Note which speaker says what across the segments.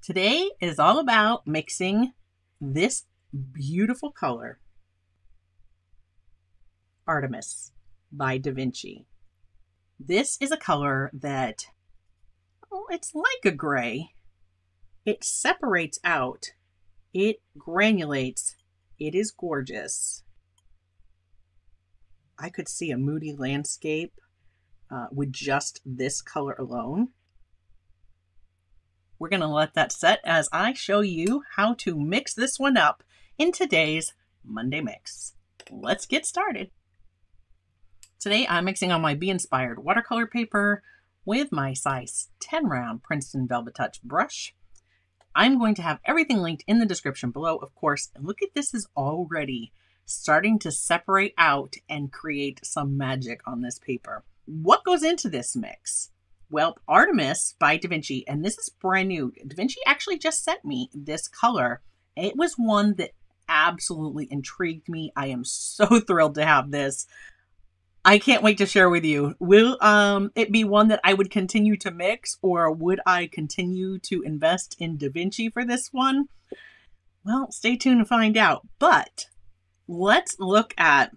Speaker 1: Today is all about mixing this beautiful color, Artemis by DaVinci. This is a color that, well, it's like a gray. It separates out, it granulates, it is gorgeous. I could see a moody landscape with just this color alone. We're going to let that set as I show you how to mix this one up in today's Monday Mix. Let's get started. Today I'm mixing on my Bee Inspired watercolor paper with my size 10 round Princeton Velvet Touch brush. I'm going to have everything linked in the description below, of course. And look at this, is already starting to separate out and create some magic on this paper. What goes into this mix? Well, Artemis by DaVinci, and this is brand new. DaVinci actually just sent me this color. It was one that absolutely intrigued me. I am so thrilled to have this. I can't wait to share with you. Will it be one that I would continue to mix, or would I continue to invest in DaVinci for this one? Well, stay tuned to find out. But let's look at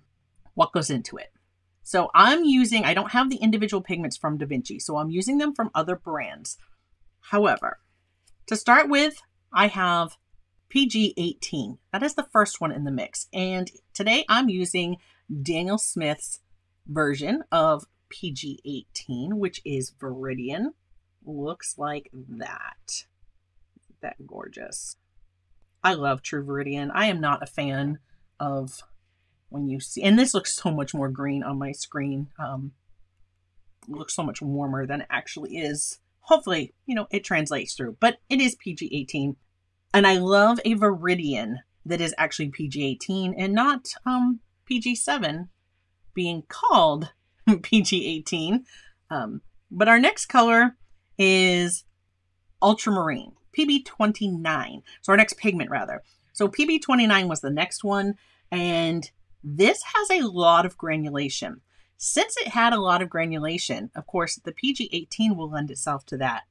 Speaker 1: what goes into it. So I don't have the individual pigments from DaVinci, so I'm using them from other brands. However, to start with, I have PG18. That is the first one in the mix. And today I'm using Daniel Smith's version of PG18, which is Viridian. Looks like that. Isn't that gorgeous? I love True Viridian. I am not a fan of when you see, and this looks so much more green on my screen. It looks so much warmer than it actually is. Hopefully, it translates through, but it is PG18. And I love a Viridian that is actually PG18 and not PG7 being called PG18. But our next color is Ultramarine, PB29. So our next pigment, rather. So PB29 was the next one, and this has a lot of granulation. Since it had a lot of granulation, of course, the PG18 will lend itself to that.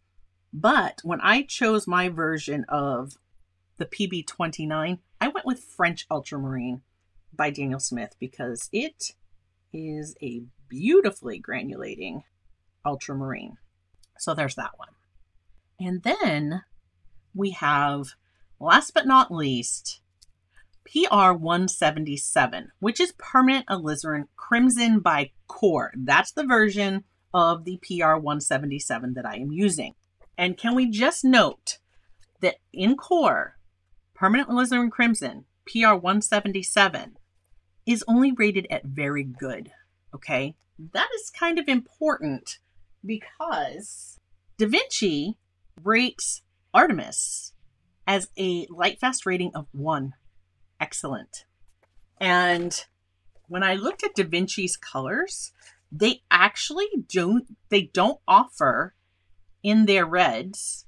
Speaker 1: But when I chose my version of the PB29, I went with French Ultramarine by Daniel Smith because it is a beautifully granulating ultramarine. So there's that one. And then we have, last but not least, PR177, which is Permanent Alizarin Crimson by Core. That's the version of the PR177 that I am using. And can we just note that in Core, Permanent Alizarin Crimson, PR177, is only rated at very good, okay? That is kind of important because DaVinci rates Artemis as a Lightfast rating of 1. Excellent. And when I looked at DaVinci's colors, they actually don't offer in their reds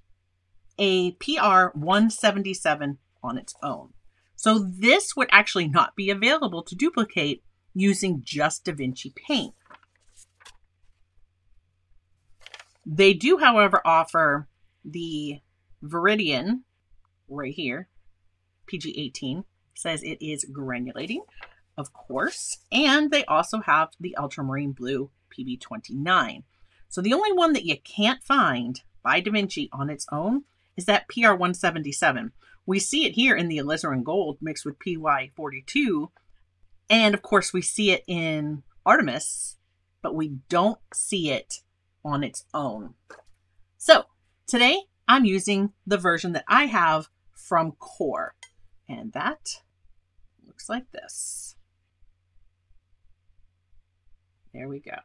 Speaker 1: a PR177 on its own. So this would actually not be available to duplicate using just DaVinci paint. They do, however, offer the Viridian right here, PG18, says it is granulating, of course, and they also have the Ultramarine Blue PB29. So the only one that you can't find by DaVinci on its own is that PR177. We see it here in the Alizarin Gold mixed with PY42, and of course we see it in Artemis, but we don't see it on its own. So today I'm using the version that I have from Core, and that looks like this. There we go.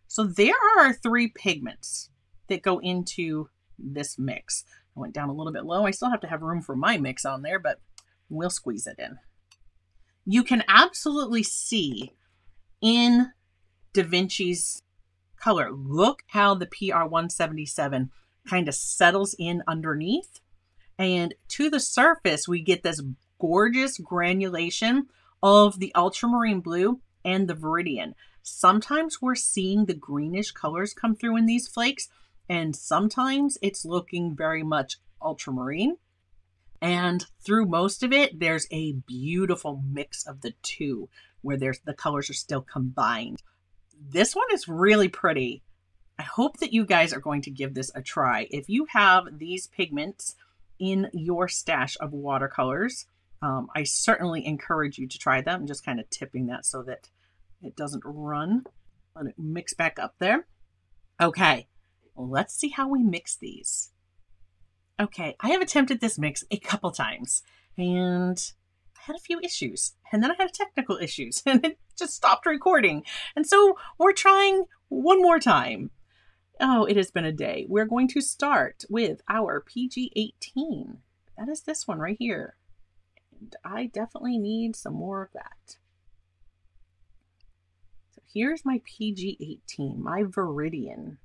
Speaker 1: So there are 3 pigments that go into this mix. I went down a little bit low. I still have to have room for my mix on there, but we'll squeeze it in. You can absolutely see in DaVinci's color, look how the PR177 kind of settles in underneath. And to the surface, we get this gorgeous granulation of the ultramarine blue and the Viridian. Sometimes we're seeing the greenish colors come through in these flakes, and sometimes it's looking very much ultramarine. And through most of it, there's a beautiful mix of the two where the colors are still combined. This one is really pretty. I hope that you guys are going to give this a try. If you have these pigments in your stash of watercolors, I certainly encourage you to try them. I'm just kind of tipping that so that it doesn't run. Let it mix back up there. Okay, let's see how we mix these. Okay, I have attempted this mix a couple times and I had a few issues, and then I had technical issues and it just stopped recording. And so we're trying one more time. Oh, it has been a day. We're going to start with our PG-18. That is this one right here. And I definitely need some more of that. So here's my PG-18, my Viridian.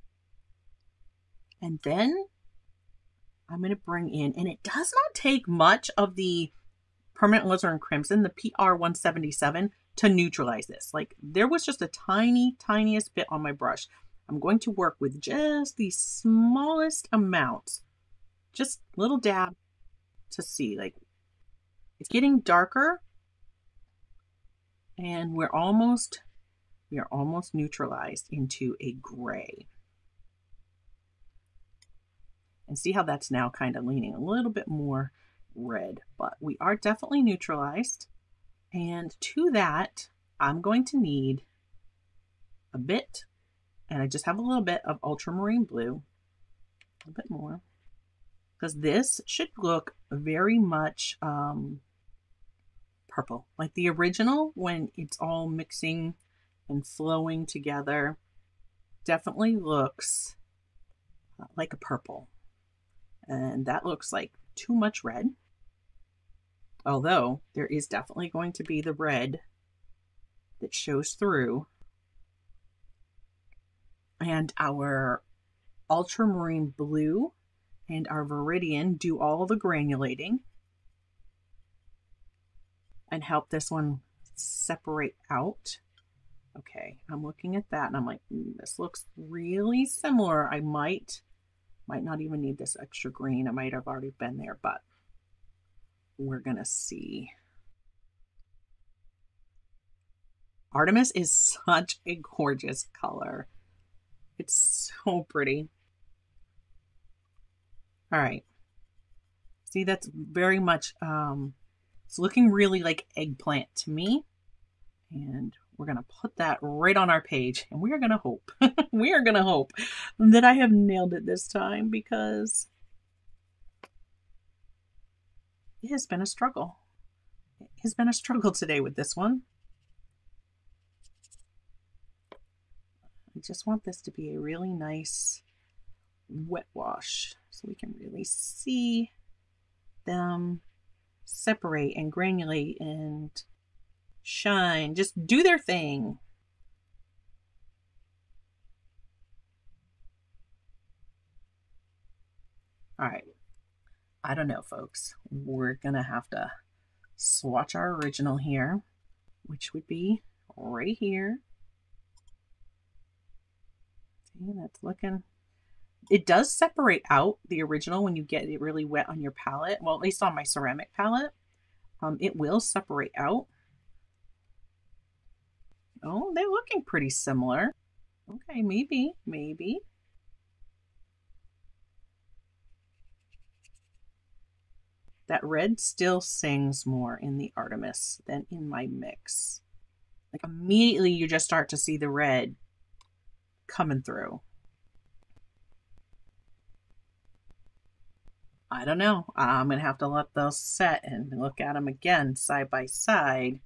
Speaker 1: And then I'm going to bring in, and it does not take much of the Permanent Alizarin Crimson, the PR177, to neutralize this. Like, there was just a tiniest bit on my brush. I'm going to work with just the smallest amounts, just little dab to see. Like, it's getting darker, and we are almost neutralized into a gray. And see how that's now kind of leaning a little bit more red, but we are definitely neutralized. And to that, I'm going to need a bit, and I just have a little bit of ultramarine blue, a bit more, because this should look very much purple, like the original when it's all mixing and flowing together. Definitely looks like a purple. And that looks like too much red. Although there is definitely going to be the red that shows through. And our ultramarine blue and our Viridian do all the granulating and help this one separate out. Okay, I'm looking at that and I'm like, this looks really similar. I might not even need this extra green. I might have already been there, but we're gonna see. Artemis is such a gorgeous color. It's so pretty. All right. See, that's very much, it's looking really like eggplant to me. And we're going to put that right on our page, and we are going to hope, we are going to hope that I have nailed it this time, because it has been a struggle. It has been a struggle today with this one. I just want this to be a really nice wet wash so we can really see them separate and granulate and shine, just do their thing. All right, I don't know, folks. We're gonna have to swatch our original here, which would be right here. See, that's looking, it does separate out the original when you get it really wet on your palette. Well, at least on my ceramic palette, it will separate out. Oh, they're looking pretty similar. Okay, maybe. That red still sings more in the Artemis than in my mix. Like, immediately you just start to see the red coming through. I don't know. I'm going to have to let those set and look at them again side by side.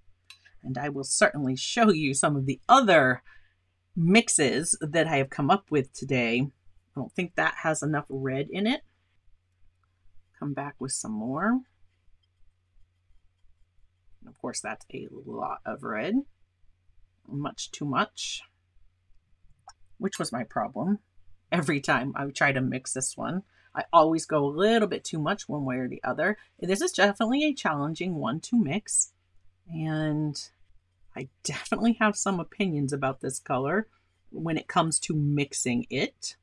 Speaker 1: And I will certainly show you some of the other mixes that I have come up with today. I don't think that has enough red in it. Come back with some more. And of course, that's a lot of red. Much too much. Which was my problem. Every time I try to mix this one, I always go a little bit too much one way or the other. This is definitely a challenging one to mix. And I definitely have some opinions about this color when it comes to mixing it.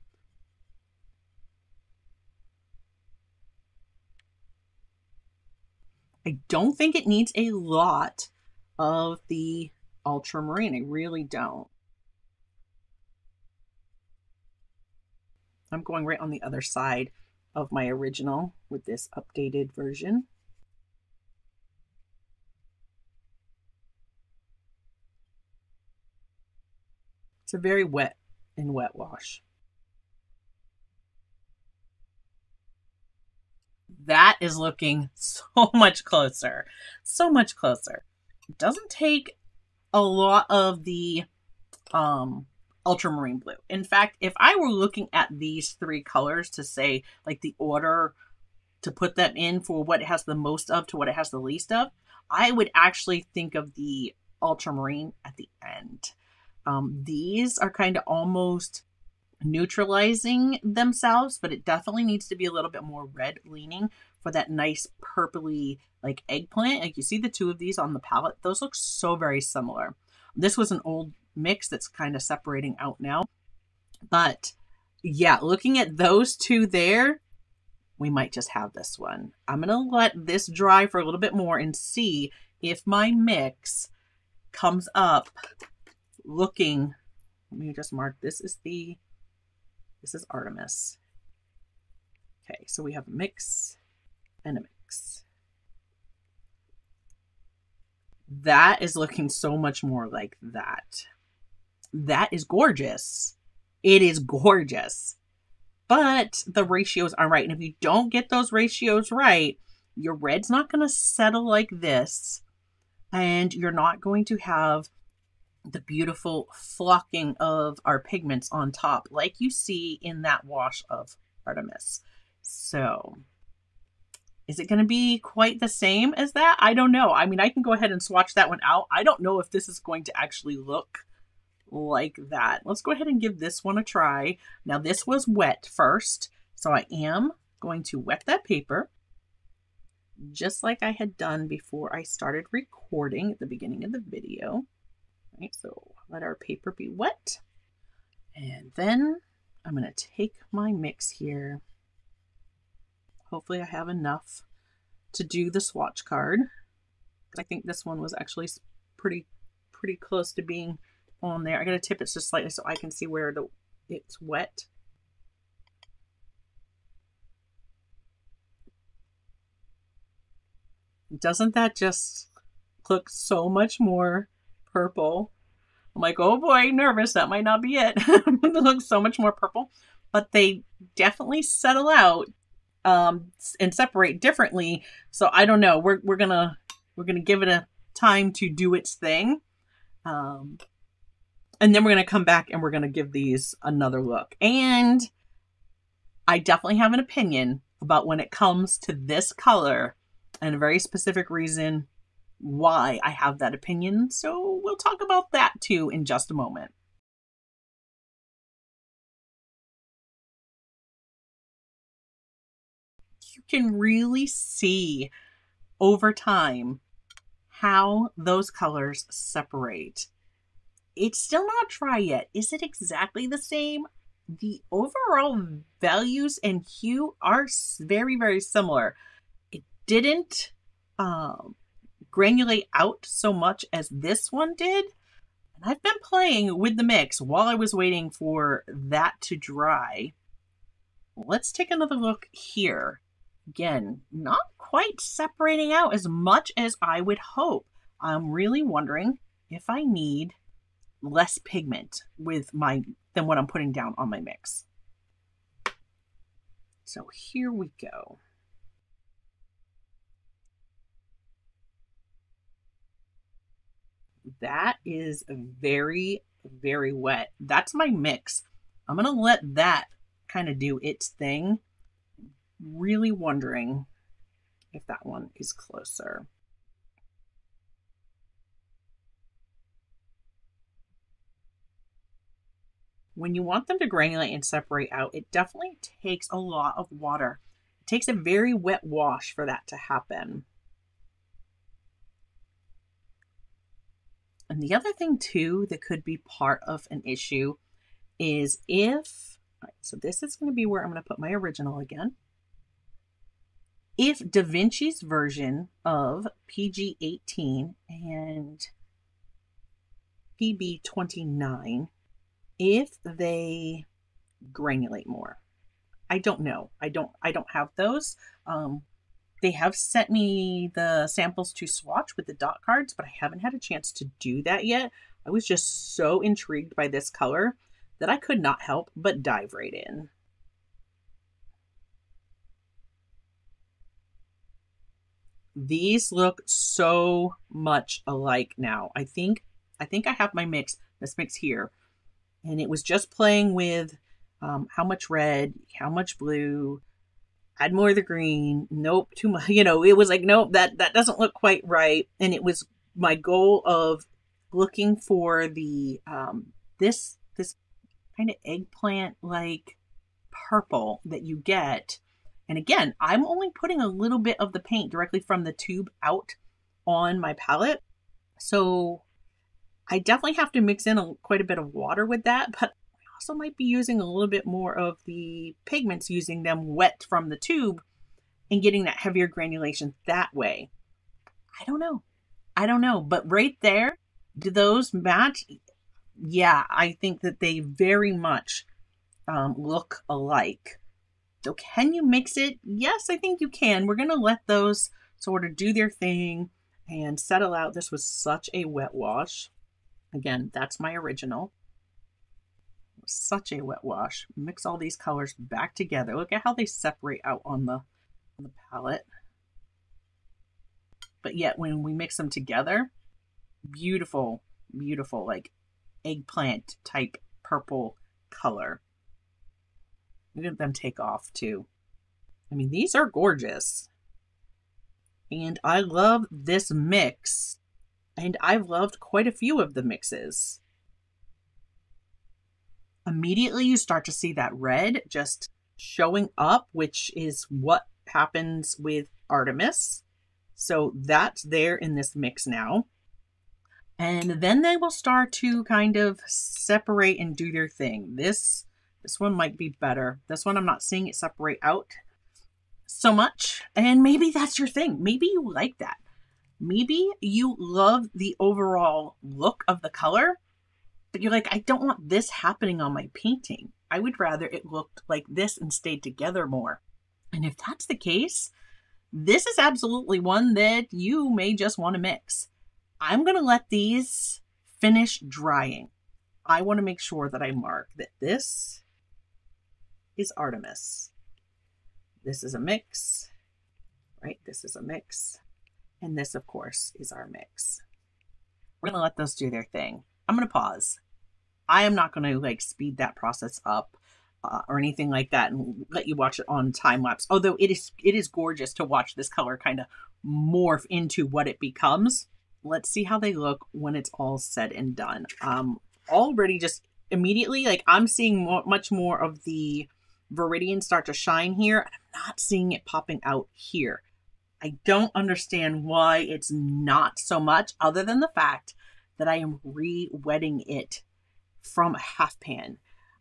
Speaker 1: I don't think it needs a lot of the ultramarine. I really don't. I'm going right on the other side of my original with this updated version. It's a very wet and wet wash. That is looking so much closer. So much closer. It doesn't take a lot of the ultramarine blue. In fact, if I were looking at these three colors to say like the order to put them in for what it has the most of to what it has the least of, I would actually think of the ultramarine at the end. These are kind of almost neutralizing themselves, but it definitely needs to be a little bit more red leaning for that nice purpley like eggplant. Like you see the two of these on the palette, those look so very similar. This was an old mix that's kind of separating out now, but yeah, looking at those two there, we might just have this one. I'm gonna let this dry for a little bit more and see if my mix comes up looking. Let me just mark, this is Artemis. Okay, so we have a mix and a mix. That is looking so much more like that. That is gorgeous. It is gorgeous. But the ratios aren't right. And if you don't get those ratios right, your red's not going to settle like this. And you're not going to have the beautiful flocking of our pigments on top like you see in that wash of Artemis. So is it going to be quite the same as that? I don't know. I mean, I can go ahead and swatch that one out. I don't know if this is going to actually look like that. Let's go ahead and give this one a try. Now this was wet first, so I am going to wet that paper just like I had done before I started recording at the beginning of the video. Right, so let our paper be wet. And then I'm going to take my mix here. Hopefully I have enough to do the swatch card. I think this one was actually pretty close to being on there. I got to tip it just slightly so I can see where it's wet. Doesn't that just look so much more purple? I'm like, oh boy, nervous. That might not be it. It looks so much more purple, but they definitely settle out and separate differently. So I don't know. We're gonna give it a time to do its thing, and then we're gonna come back and we're gonna give these another look. And I definitely have an opinion about when it comes to this color, and a very specific reason why I have that opinion. So we'll talk about that too in just a moment. You can really see over time how those colors separate. It's still not dry yet. Is it exactly the same? The overall values and hue are very, very similar. It didn't granulate out so much as this one did. And I've been playing with the mix while I was waiting for that to dry. Let's take another look here. Again, not quite separating out as much as I would hope. I'm really wondering if I need less pigment than what I'm putting down on my mix. So here we go. That is very, very wet. That's my mix. I'm going to let that kind of do its thing. Really wondering if that one is closer. When you want them to granulate and separate out, it definitely takes a lot of water. It takes a very wet wash for that to happen. And the other thing too that could be part of an issue is so this is going to be where I'm going to put my original again. if DaVinci's version of PG-18 and PB-29, if they granulate more. I don't know. I don't have those. They have sent me the samples to swatch with the dot cards, but I haven't had a chance to do that yet. I was just so intrigued by this color that I could not help but dive right in. These look so much alike now. I think I have my mix, this mix here, and it was just playing with how much red, how much blue, add more of the green. Nope, too much. You know, it was like, nope, that doesn't look quite right. And it was my goal of looking for the this kind of eggplant like purple that you get. And again, I'm only putting a little bit of the paint directly from the tube out on my palette. So I definitely have to mix in quite a bit of water with that, but I also might be using a little bit more of the pigments, using them wet from the tube and getting that heavier granulation that way. I don't know, but right there, do those match? Yeah, I think that they very much look alike. So can you mix it? Yes, I think you can. We're going to let those sort of do their thing and settle out. This was such a wet wash. Again, that's my original. Such a wet wash. Mix all these colors back together. Look at how they separate out on the palette. But yet when we mix them together, beautiful, beautiful, like eggplant type purple color. Look at them take off too. I mean, these are gorgeous. And I love this mix. And I've loved quite a few of the mixes. Immediately you start to see that red just showing up, which is what happens with Artemis. So that's there in this mix now. And then they will start to kind of separate and do their thing. This one might be better. This one I'm not seeing it separate out so much. And maybe that's your thing. Maybe you like that. Maybe you love the overall look of the color, but you're like, I don't want this happening on my painting. I would rather it looked like this and stayed together more. And if that's the case, this is absolutely one that you may just want to mix. I'm going to let these finish drying. I want to make sure that I mark that this is Artemis. This is a mix, right? This is a mix. And this, of course, is our mix. We're going to let those do their thing. I'm going to pause. I am not going to like speed that process up or anything like that and let you watch it on time lapse. Although it is gorgeous to watch this color kind of morph into what it becomes. Let's see how they look when it's all said and done. Already just immediately, like I'm seeing much more of the Viridian start to shine here. I'm not seeing it popping out here. I don't understand why it's not so much, other than the fact that I am re-wetting it from a half pan.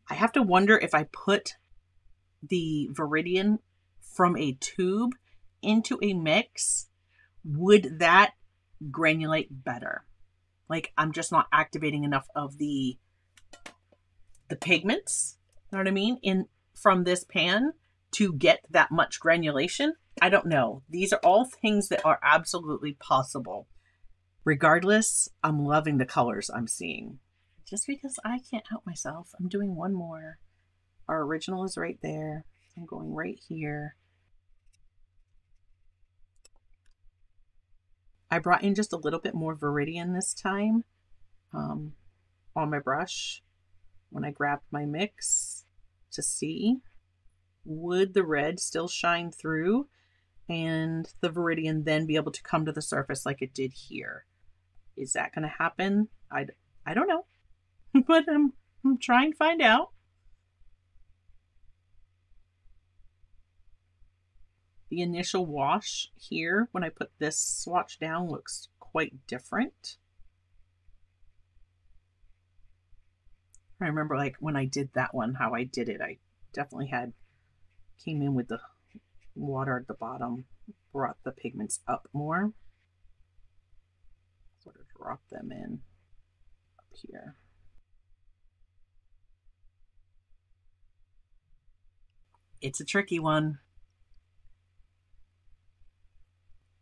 Speaker 1: I have to wonder if I put the Viridian from a tube into a mix, would that granulate better? Like I'm just not activating enough of the pigments, you know what I mean, from this pan to get that much granulation. I don't know. These are all things that are absolutely possible. Regardless, I'm loving the colors I'm seeing. Just because I can't help myself, I'm doing one more. Our original is right there. I'm going right here. I brought in just a little bit more Viridian this time on my brush when I grabbed my mix to see, would the red still shine through and the Viridian then be able to come to the surface like it did here? Is that going to happen? I don't know, but I'm trying to find out. The initial wash here, when I put this swatch down, looks quite different. I remember like when I did that one, how I did it. I definitely came in with the water at the bottom. brought the pigments up more. Sort of drop them in up here. It's a tricky one.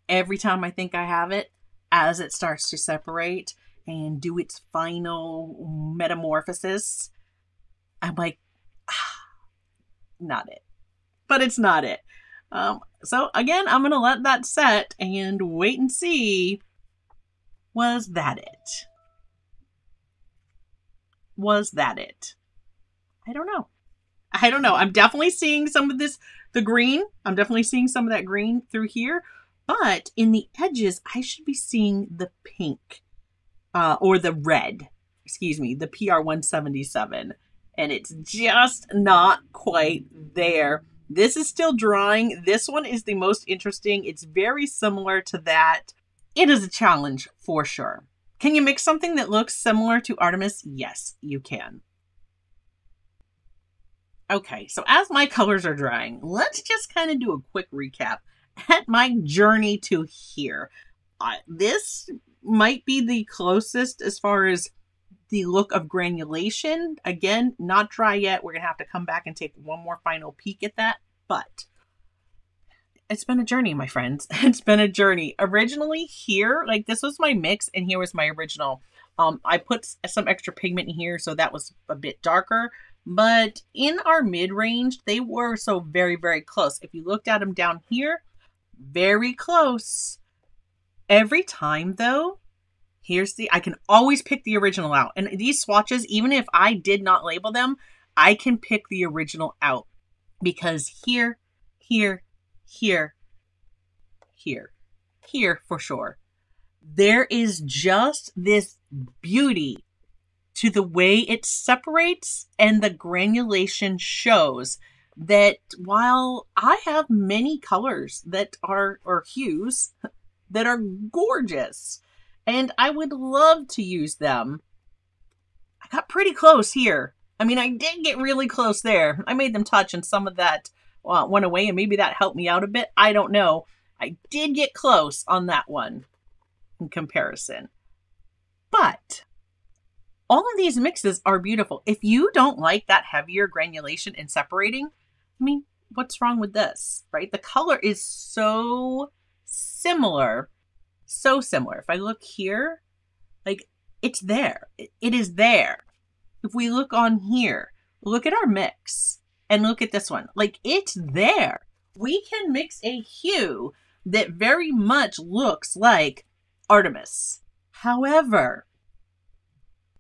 Speaker 1: Every time I think I have it, as it starts to separate and do its final metamorphosis, I'm like, not it. But it's not it. So again, I'm going to let that set and wait and see. Was that it? Was that it? I don't know. I don't know. I'm definitely seeing some of this, the green. I'm definitely seeing some of that green through here. But in the edges, I should be seeing the pink or the red. Excuse me, the PR177. And it's just not quite there. This is still drying. This one is the most interesting. It's very similar to that. It is a challenge for sure. Can you mix something that looks similar to Artemis? Yes, you can. Okay, so as my colors are drying, let's just kind of do a quick recap at my journey to here. This might be the closest as far as the look of granulation. Again, not dry yet. We're going to have to come back and take one more final peek at that. But it's been a journey, my friends. It's been a journey. Originally here, like this was my mix and here was my original. I put some extra pigment in here, so that was a bit darker. But in our mid-range, they were so very, very close. If you looked at them down here, very close. Every time though, I can always pick the original out. And these swatches, even if I did not label them, I can pick the original out. Because here, here, here, here, here for sure. There is just this beauty to the way it separates and the granulation shows that while I have many colors that are, or hues, that are gorgeous, and I would love to use them, I got pretty close here. I mean, I did get really close there. I made them touch and some of that went away and maybe that helped me out a bit. I don't know. I did get close on that one in comparison. But all of these mixes are beautiful. If you don't like that heavier granulation and separating, I mean, what's wrong with this, right? The color is so similar. So similar. If I look here, like it's there. It is there. If we look on here, look at our mix and look at this one. Like it's there. We can mix a hue that very much looks like Artemis. However,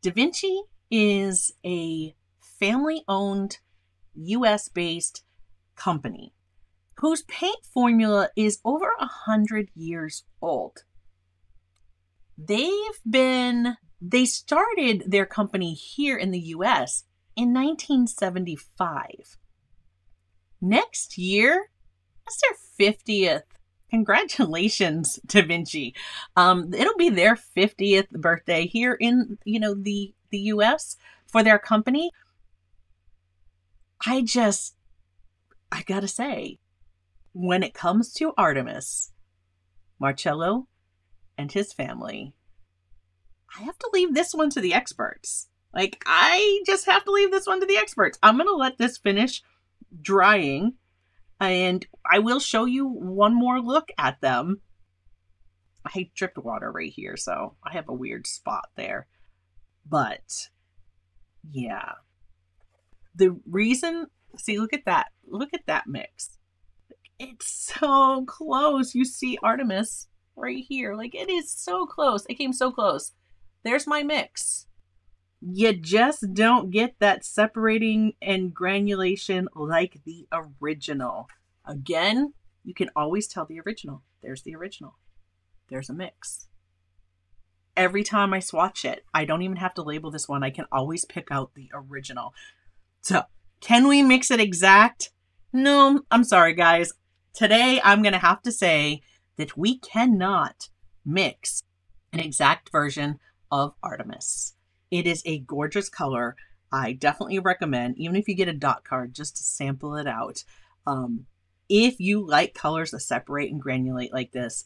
Speaker 1: DaVinci is a family-owned, US-based company whose paint formula is over 100 years old. They started their company here in the US in 1975. Next year, that's their 50th. Congratulations, DaVinci. It'll be their 50th birthday here in, the US for their company. I gotta say, when it comes to Artemis, Marcello and his family, I have to leave this one to the experts. Like, I just have to leave this one to the experts. I'm going to let this finish drying, and I will show you one more look at them. I dripped water right here, so I have a weird spot there. But, yeah. The reason, see, look at that. Look at that mix. It's so close. You see Artemis right here. Like, it is so close. It came so close. There's my mix. You just don't get that separating and granulation like the original. Again, you can always tell the original. There's the original. There's a mix. Every time I swatch it, I don't even have to label this one. I can always pick out the original. So, can we mix it exact? No, I'm sorry, guys. Today, I'm going to have to say that we cannot mix an exact version of Artemis. It is a gorgeous color. I definitely recommend, even if you get a dot card, just to sample it out. If you like colors that separate and granulate like this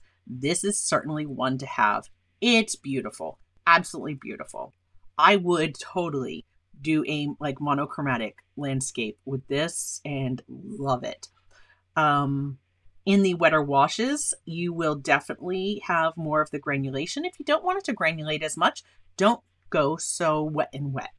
Speaker 1: is certainly one to have. It's beautiful. Absolutely beautiful. I would totally do a like monochromatic landscape with this and love it. In the wetter washes, you will definitely have more of the granulation. If you don't want it to granulate as much, don't go so wet and wet.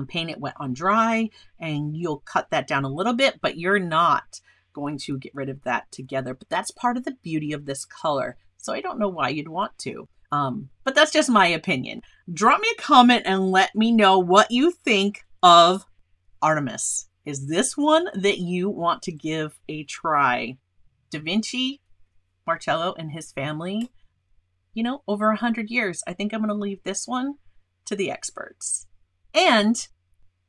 Speaker 1: Paint it wet on dry and you'll cut that down a little bit, but you're not going to get rid of that together. But that's part of the beauty of this color. So I don't know why you'd want to. But that's just my opinion. Drop me a comment and let me know what you think of Artemis. Is this one that you want to give a try? DaVinci, Marcello, and his family, you know, over 100 years. I think I'm going to leave this one to the experts. And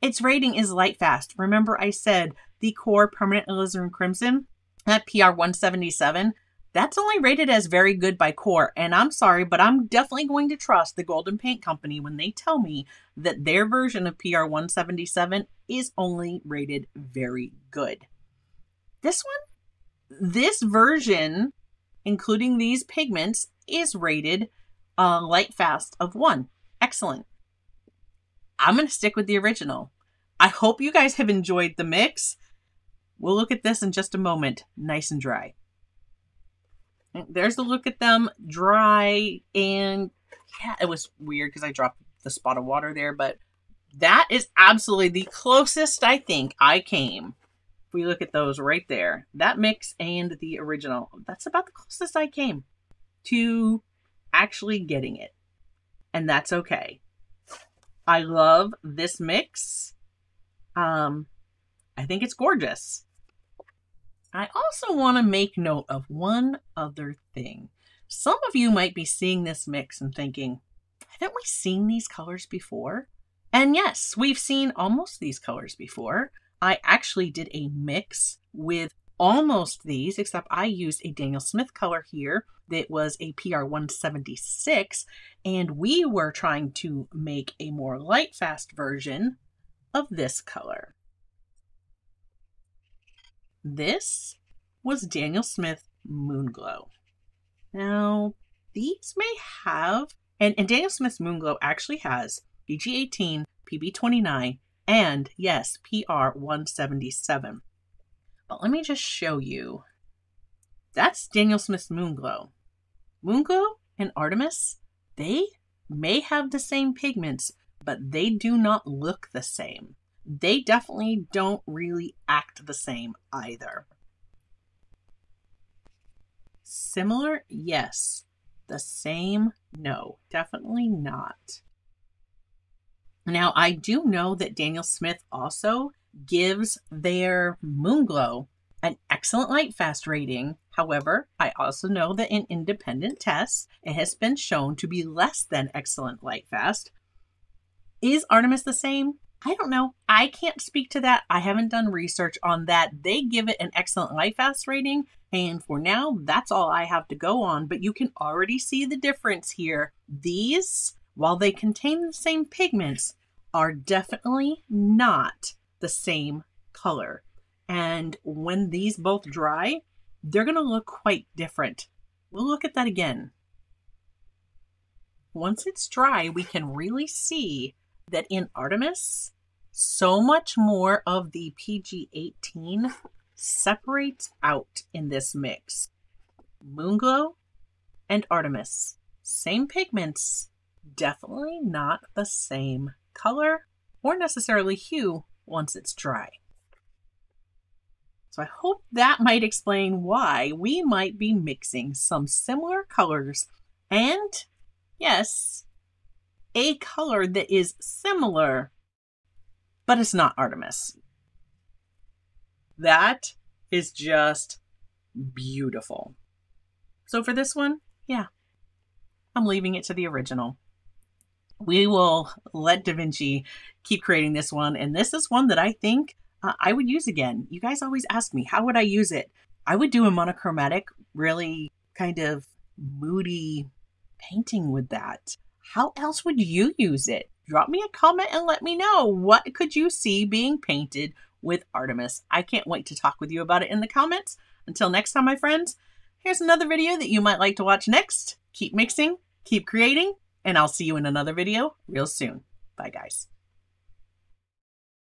Speaker 1: its rating is light fast. Remember I said the core permanent alizarin crimson at PR 177. That's only rated as very good by core. And I'm sorry, but I'm definitely going to trust the Golden Paint Company when they tell me that their version of PR 177 is only rated very good. This version, including these pigments, is rated light fast of 1. Excellent. I'm going to stick with the original. I hope you guys have enjoyed the mix. We'll look at this in just a moment, nice and dry. There's a look at them dry, and yeah, it was weird because I dropped the spot of water there, but that is absolutely the closest I think I came. If we look at those right there, that mix and the original, that's about the closest I came to actually getting it. And that's okay. I love this mix. I think it's gorgeous. I also want to make note of one other thing. Some of you might be seeing this mix and thinking, haven't we seen these colors before? And yes, we've seen almost these colors before. I actually did a mix with almost these, except I used a Daniel Smith color here that was a PR 176, and we were trying to make a more light fast version of this color. This was Daniel Smith Moonglow. Now, these may have, and Daniel Smith's Moonglow actually has PG18, PB29, and yes, PR 177. But let me just show you. That's Daniel Smith's Moonglow. Moonglow and Artemis, they may have the same pigments, but they do not look the same. They definitely don't really act the same either. Similar? Yes. The same? No, definitely not. Now, I do know that Daniel Smith also gives their Moonglow an excellent light fast rating. However, I also know that in independent tests, it has been shown to be less than excellent light fast. Is Artemis the same? I don't know. I can't speak to that. I haven't done research on that. They give it an excellent light fast rating, and for now, that's all I have to go on. But you can already see the difference here. These, while they contain the same pigments, are definitely not the same color. And when these both dry, they're going to look quite different. We'll look at that again. Once it's dry, we can really see that in Artemis, so much more of the PG18 separates out in this mix. Moonglow and Artemis, same pigments, definitely not the same color or necessarily hue once it's dry. So I hope that might explain why we might be mixing some similar colors and, yes, a color that is similar, but it's not Artemis. That is just beautiful. So for this one, yeah, I'm leaving it to the original. We will let DaVinci keep creating this one. And this is one that I think I would use again. You guys always ask me, how would I use it? I would do a monochromatic, really kind of moody painting with that. How else would you use it? Drop me a comment and let me know. What could you see being painted with Artemis? I can't wait to talk with you about it in the comments. Until next time, my friends, here's another video that you might like to watch next. Keep mixing, keep creating, and I'll see you in another video real soon. Bye, guys.